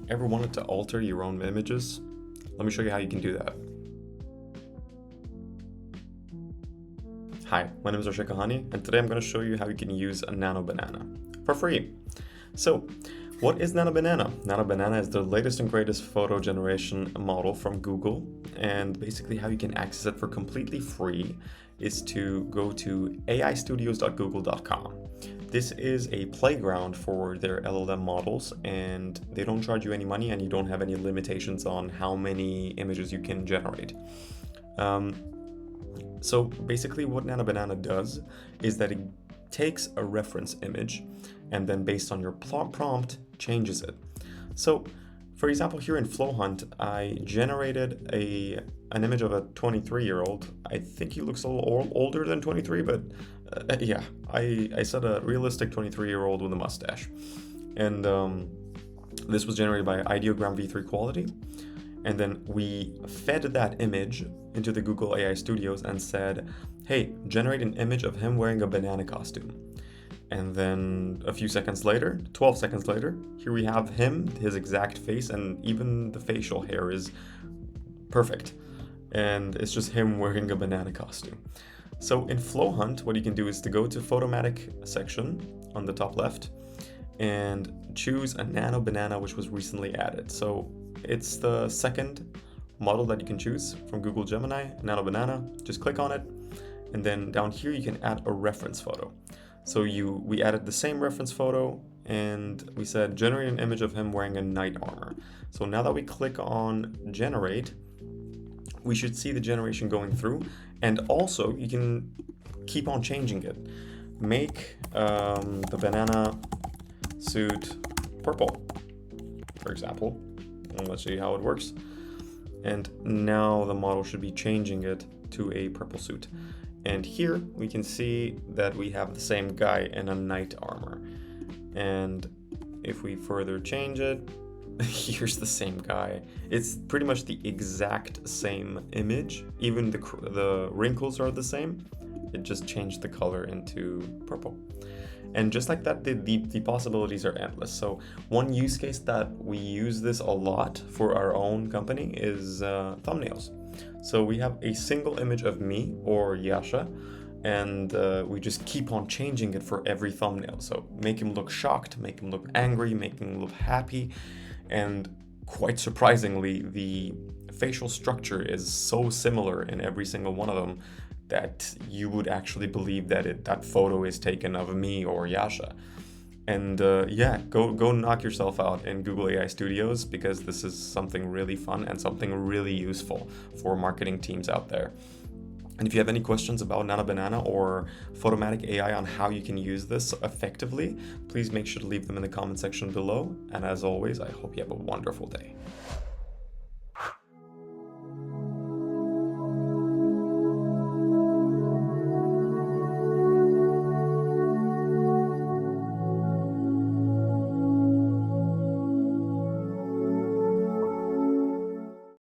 Ever wanted to alter your own images? Let me show you how you can do that. Hi, my name is Arshikahani, and today I'm going to show you how you can use a Nano Banana for free. So, what is Nano Banana? Nano Banana is the latest and greatest photo generation model from Google, and basically how you can access it for completely free is to go to aistudios.google.com. This is a playground for their LLM models, and they don't charge you any money, and you don't have any limitations on how many images you can generate. So basically what Nano Banana does is that it takes a reference image and then based on your prompt changes it. So for example, here in FlowHunt, I generated an image of a 23-year-old. I think he looks a little older than 23, but yeah, I said a realistic 23-year-old with a mustache. And this was generated by Ideogram V3 quality. And then we fed that image into the Google AI Studios and said, hey, generate an image of him wearing a banana costume. And then a few seconds later, 12 seconds later, here we have him, his exact face, and even the facial hair is perfect. And it's just him wearing a banana costume. So in FlowHunt, what you can do is to go to Photomatic section on the top left and choose a Nano Banana, which was recently added. So it's the second model that you can choose from Google Gemini, Nano Banana. Just click on it, and then down here you can add a reference photo. So we added the same reference photo, and we said generate an image of him wearing a knight armor. So now that we click on generate, we should see the generation going through, and also you can keep on changing it. Make the banana suit purple, for example. And let's see how it works. And now the model should be changing it to a purple suit. And here we can see that we have the same guy in a knight armor. And if we further change it, here's the same guy. It's pretty much the exact same image. Even the wrinkles are the same. It just changed the color into purple. And just like that, the possibilities are endless. So one use case that we use this a lot for our own company is thumbnails. So we have a single image of me or Yasha, and we just keep on changing it for every thumbnail. So make him look shocked, make him look angry, make him look happy. And quite surprisingly, the facial structure is so similar in every single one of them that you would actually believe that that photo is taken of me or Yasha. And yeah, go knock yourself out in Google AI Studios, because this is something really fun and something really useful for marketing teams out there. And if you have any questions about Nano Banana or Photomatic AI on how you can use this effectively, please make sure to leave them in the comment section below. And as always, I hope you have a wonderful day.